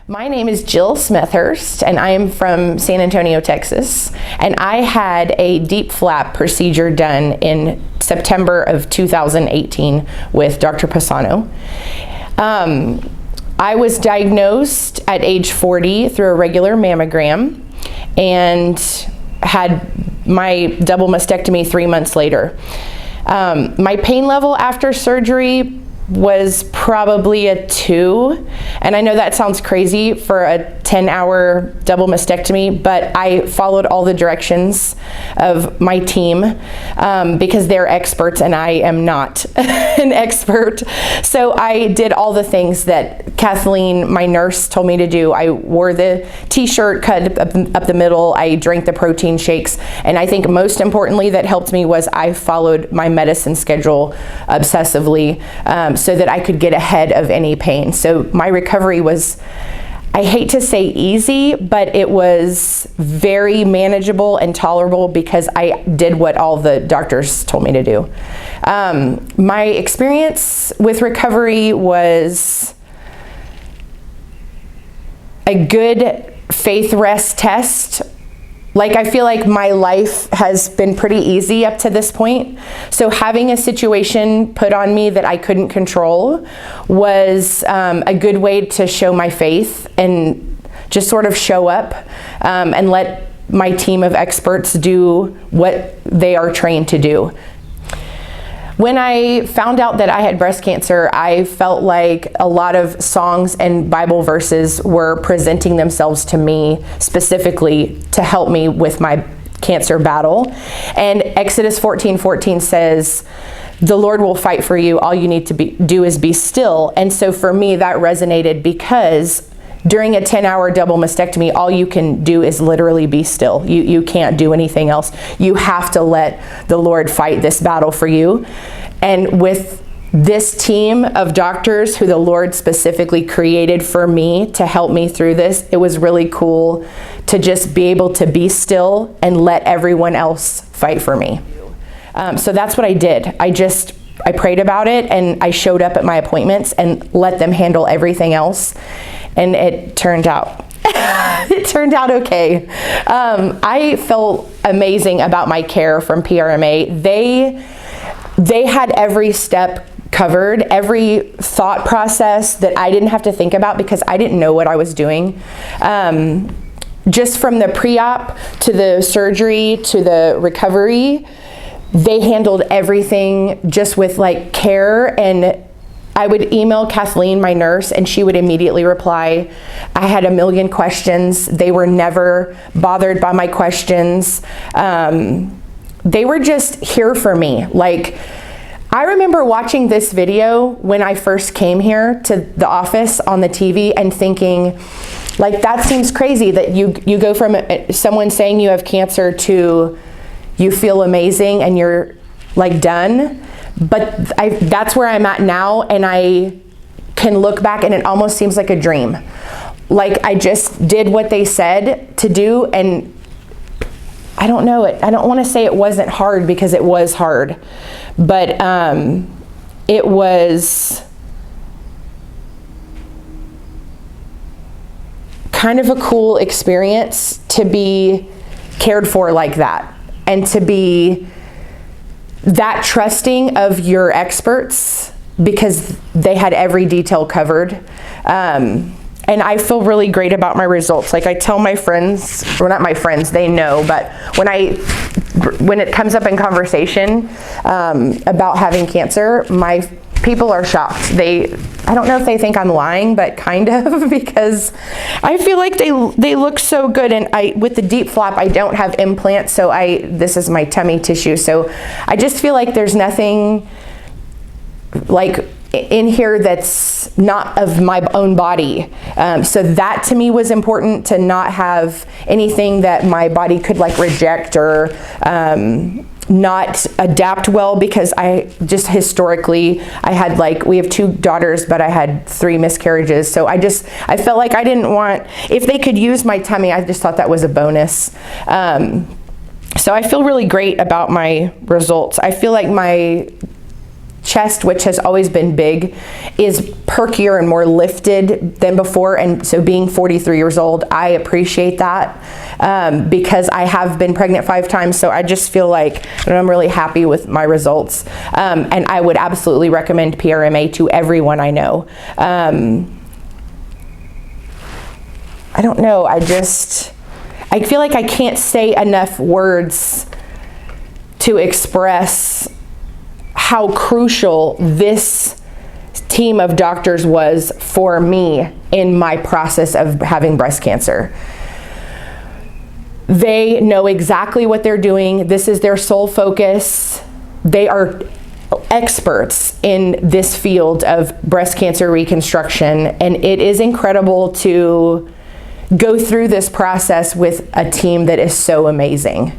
My name is Jill Smithhurst, and I am from San Antonio, Texas. And I had a DIEP flap procedure done in September of 2018 with Dr. Pisano. I was diagnosed at age 40 through a regular mammogram and had my double mastectomy 3 months later. My pain level after surgery was probably a 2, and I know that sounds crazy for a 10-hour double mastectomy, but I followed all the directions of my team because they're experts and I am not an expert. So I did all the things that Kathleen, my nurse, told me to do. I wore the t-shirt cut up the middle, I drank the protein shakes, and I think most importantly that helped me was I followed my medicine schedule obsessively so that I could get ahead of any pain. So my recovery was, I hate to say easy, but it was very manageable and tolerable because I did what all the doctors told me to do. My experience with recovery was a good faith rest test. Like, I feel like my life has been pretty easy up to this point. So having a situation put on me that I couldn't control was a good way to show my faith and just sort of show up and let my team of experts do what they are trained to do. When I found out that I had breast cancer, I felt like a lot of songs and Bible verses were presenting themselves to me specifically to help me with my cancer battle. And Exodus 14:14 says, "The Lord will fight for you. All you need to do is be still." And so for me, that resonated because during a 10-hour double mastectomy, all you can do is literally be still. You can't do anything else. You have to let the Lord fight this battle for you. And with this team of doctors who the Lord specifically created for me to help me through this, it was really cool to just be able to be still and let everyone else fight for me. So that's what I did. I prayed about it and I showed up at my appointments and let them handle everything else. And it turned out, it turned out okay. I felt amazing about my care from PRMA. They had every step covered, every thought process that I didn't have to think about because I didn't know what I was doing. Just from the pre-op to the surgery to the recovery, they handled everything just with like care. And I would email Kathleen, my nurse, and she would immediately reply. I had a million questions. They were never bothered by my questions. They were just here for me. Like, I remember watching this video when I first came here to the office on the TV and thinking, like, that seems crazy that you go from someone saying you have cancer to you feel amazing and you're like done. But that's where I'm at now, and I can look back and it almost seems like a dream. Like, I just did what they said to do, and I don't know it. I don't want to say it wasn't hard because it was hard, but it was kind of a cool experience to be cared for like that and to be that trusting of your experts because they had every detail covered. And I feel really great about my results. Like, I tell my friends, or not my friends, they know, but when it comes up in conversation about having cancer, my people are shocked. I don't know if they think I'm lying, but kind of, because I feel like they look so good. And with the DIEP flap, I don't have implants, so this is my tummy tissue. So I just feel like there's nothing like in here that's not of my own body. So that to me was important, to not have anything that my body could like reject or not adapt well, because I just historically, I had we have 2 daughters, but I had 3 miscarriages. So I felt like I didn't want, if they could use my tummy, I just thought that was a bonus. So I feel really great about my results. I feel like chest, which has always been big, is perkier and more lifted than before. And so being 43 years old, I appreciate that because I have been pregnant 5 times. So I just feel like I'm really happy with my results. And I would absolutely recommend PRMA to everyone I know. I don't know, I feel like I can't say enough words to express how crucial this team of doctors was for me in my process of having breast cancer. They know exactly what they're doing. This is their sole focus. They are experts in this field of breast cancer reconstruction, and it is incredible to go through this process with a team that is so amazing.